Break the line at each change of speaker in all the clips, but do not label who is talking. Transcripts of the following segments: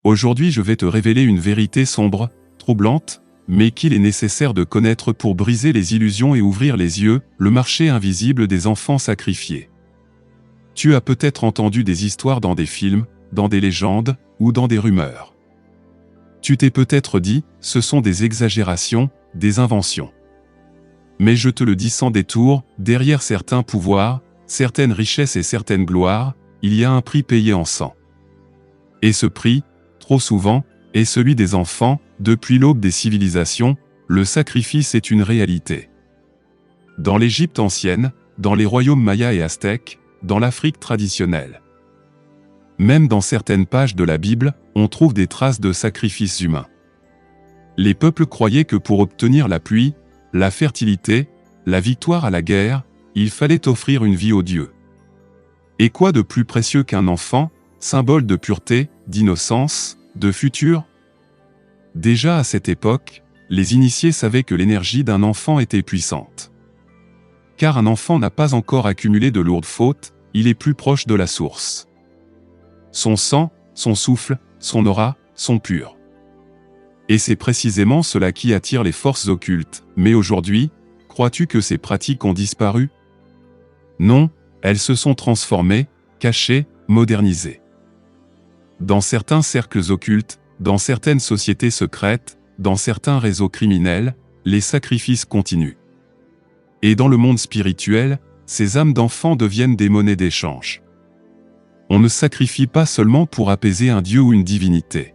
Aujourd'hui je vais te révéler une vérité sombre, troublante, mais qu'il est nécessaire de connaître pour briser les illusions et ouvrir les yeux, le marché invisible des enfants sacrifiés. Tu as peut-être entendu des histoires dans des films, dans des légendes, ou dans des rumeurs. Tu t'es peut-être dit, ce sont des exagérations, des inventions. Mais je te le dis sans détour, derrière certains pouvoirs, certaines richesses et certaines gloires, il y a un prix payé en sang. Et ce prix, trop souvent, est celui des enfants. Depuis l'aube des civilisations, le sacrifice est une réalité. Dans l'Égypte ancienne, dans les royaumes mayas et aztèques, dans l'Afrique traditionnelle. Même dans certaines pages de la Bible, on trouve des traces de sacrifices humains. Les peuples croyaient que pour obtenir la pluie, la fertilité, la victoire à la guerre, il fallait offrir une vie aux dieux. Et quoi de plus précieux qu'un enfant, symbole de pureté, d'innocence, de futur? Déjà à cette époque, les initiés savaient que l'énergie d'un enfant était puissante. Car un enfant n'a pas encore accumulé de lourdes fautes, il est plus proche de la source. Son sang, son souffle, son aura, sont purs. Et c'est précisément cela qui attire les forces occultes. Mais aujourd'hui, crois-tu que ces pratiques ont disparu? Non, elles se sont transformées, cachées, modernisées. Dans certains cercles occultes, dans certaines sociétés secrètes, dans certains réseaux criminels, les sacrifices continuent. Et dans le monde spirituel, ces âmes d'enfants deviennent des monnaies d'échange. On ne sacrifie pas seulement pour apaiser un dieu ou une divinité.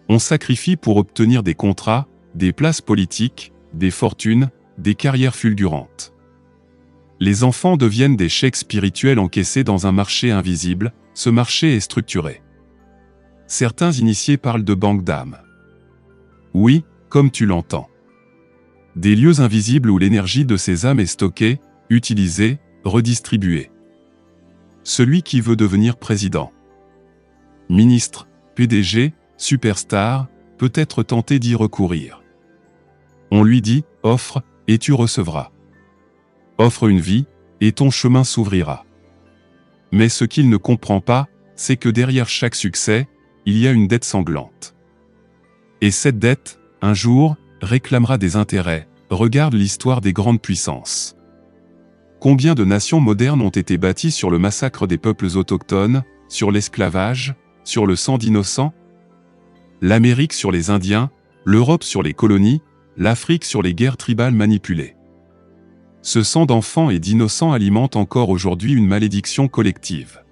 On sacrifie pour obtenir des contrats, des places politiques, des fortunes, des carrières fulgurantes. Les enfants deviennent des chèques spirituels encaissés dans un marché invisible. Ce marché est structuré. Certains initiés parlent de banques d'âmes. Oui, comme tu l'entends. Des lieux invisibles où l'énergie de ces âmes est stockée, utilisée, redistribuée. Celui qui veut devenir président, ministre, PDG, superstar, peut être tenté d'y recourir. On lui dit, offre, et tu recevras. Offre une vie, et ton chemin s'ouvrira. Mais ce qu'il ne comprend pas, c'est que derrière chaque succès, il y a une dette sanglante. Et cette dette, un jour, réclamera des intérêts. Regarde l'histoire des grandes puissances. Combien de nations modernes ont été bâties sur le massacre des peuples autochtones, sur l'esclavage, sur le sang d'innocents? L'Amérique sur les Indiens, l'Europe sur les colonies, l'Afrique sur les guerres tribales manipulées. Ce sang d'enfants et d'innocents alimente encore aujourd'hui une malédiction collective.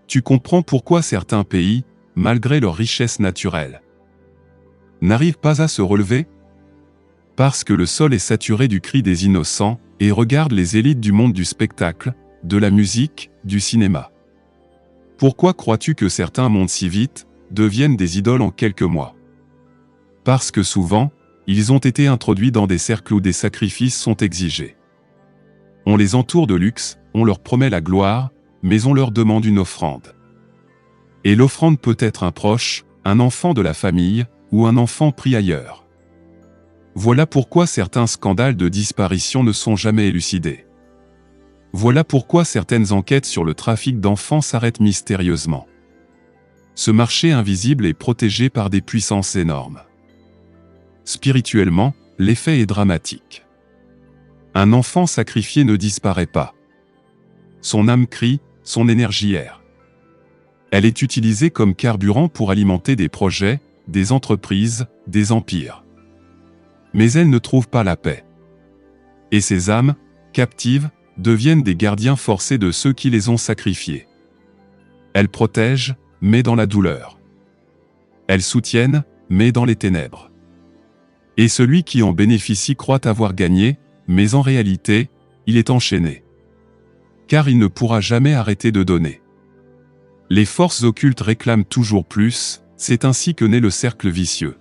Tu comprends pourquoi certains pays, malgré leur richesse naturelle, n'arrivent pas à se relever? Parce que le sol est saturé du cri des innocents, et regarde les élites du monde du spectacle, de la musique, du cinéma. Pourquoi crois-tu que certains montent si vite, deviennent des idoles en quelques mois? Parce que souvent, ils ont été introduits dans des cercles où des sacrifices sont exigés. On les entoure de luxe, on leur promet la gloire, mais on leur demande une offrande. Et l'offrande peut être un proche, un enfant de la famille, ou un enfant pris ailleurs. Voilà pourquoi certains scandales de disparition ne sont jamais élucidés. Voilà pourquoi certaines enquêtes sur le trafic d'enfants s'arrêtent mystérieusement. Ce marché invisible est protégé par des puissances énormes. Spirituellement, l'effet est dramatique. Un enfant sacrifié ne disparaît pas. Son âme crie, son énergie erre. Elle est utilisée comme carburant pour alimenter des projets, des entreprises, des empires. Mais elle ne trouve pas la paix. Et ces âmes, captives, deviennent des gardiens forcés de ceux qui les ont sacrifiés. Elles protègent, mais dans la douleur. Elles soutiennent, mais dans les ténèbres. Et celui qui en bénéficie croit avoir gagné, mais en réalité, il est enchaîné. Car il ne pourra jamais arrêter de donner. Les forces occultes réclament toujours plus, c'est ainsi que naît le cercle vicieux.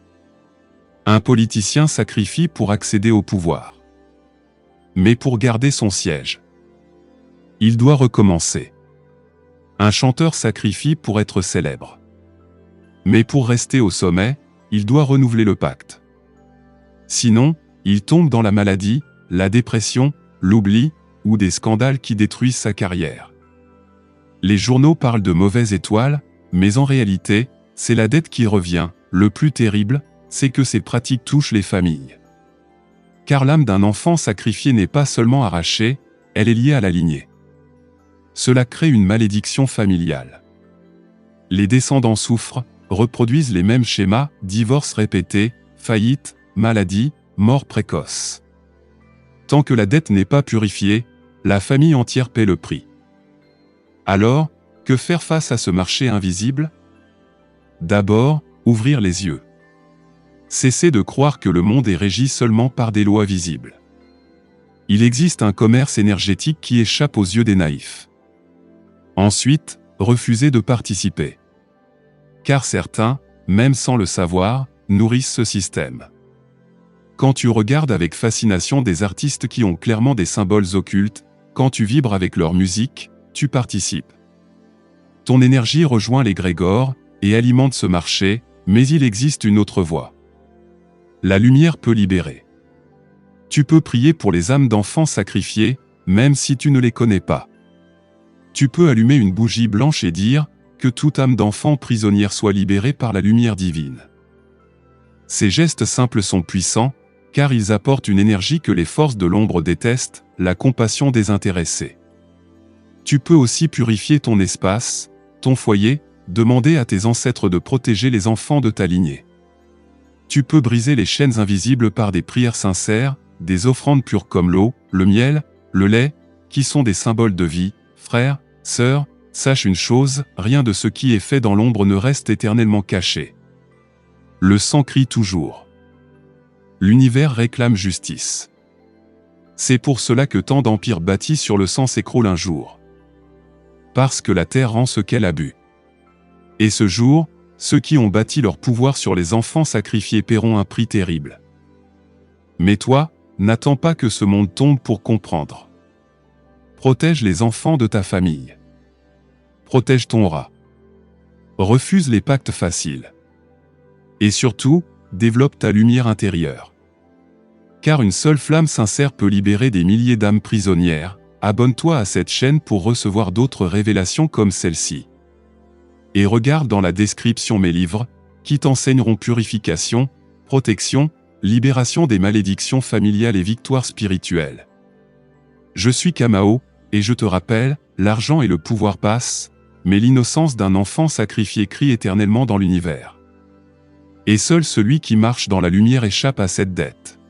Un politicien sacrifie pour accéder au pouvoir. Mais pour garder son siège, il doit recommencer. Un chanteur sacrifie pour être célèbre. Mais pour rester au sommet, il doit renouveler le pacte. Sinon, il tombe dans la maladie, la dépression, l'oubli, ou des scandales qui détruisent sa carrière. Les journaux parlent de mauvaises étoiles, mais en réalité, c'est la dette qui revient. Le plus terrible, c'est que ces pratiques touchent les familles. Car l'âme d'un enfant sacrifié n'est pas seulement arrachée, elle est liée à la lignée. Cela crée une malédiction familiale. Les descendants souffrent, reproduisent les mêmes schémas, divorces répétés, faillites, maladies, mort précoce. Tant que la dette n'est pas purifiée, la famille entière paie le prix. Alors, que faire face à ce marché invisible? D'abord, ouvrir les yeux. Cessez de croire que le monde est régi seulement par des lois visibles. Il existe un commerce énergétique qui échappe aux yeux des naïfs. Ensuite, refusez de participer. Car certains, même sans le savoir, nourrissent ce système. Quand tu regardes avec fascination des artistes qui ont clairement des symboles occultes, quand tu vibres avec leur musique, tu participes. Ton énergie rejoint l'égrégore et alimente ce marché, mais il existe une autre voie. La lumière peut libérer. Tu peux prier pour les âmes d'enfants sacrifiés, même si tu ne les connais pas. Tu peux allumer une bougie blanche et dire que toute âme d'enfant prisonnière soit libérée par la lumière divine. Ces gestes simples sont puissants, car ils apportent une énergie que les forces de l'ombre détestent, la compassion désintéressée. Tu peux aussi purifier ton espace, ton foyer, demander à tes ancêtres de protéger les enfants de ta lignée. Tu peux briser les chaînes invisibles par des prières sincères, des offrandes pures comme l'eau, le miel, le lait, qui sont des symboles de vie. Frères, sœurs, sache une chose, rien de ce qui est fait dans l'ombre ne reste éternellement caché. Le sang crie toujours. L'univers réclame justice. C'est pour cela que tant d'empires bâtis sur le sang s'écroulent un jour. Parce que la terre rend ce qu'elle a bu. Et ce jour, ceux qui ont bâti leur pouvoir sur les enfants sacrifiés paieront un prix terrible. Mais toi, n'attends pas que ce monde tombe pour comprendre. Protège les enfants de ta famille. Protège ton rat. Refuse les pactes faciles. Et surtout, développe ta lumière intérieure. Car une seule flamme sincère peut libérer des milliers d'âmes prisonnières. Abonne-toi à cette chaîne pour recevoir d'autres révélations comme celle-ci. Et regarde dans la description mes livres, qui t'enseigneront purification, protection, libération des malédictions familiales et victoire spirituelle. Je suis Kamao, et je te rappelle, l'argent et le pouvoir passent, mais l'innocence d'un enfant sacrifié crie éternellement dans l'univers. Et seul celui qui marche dans la lumière échappe à cette dette.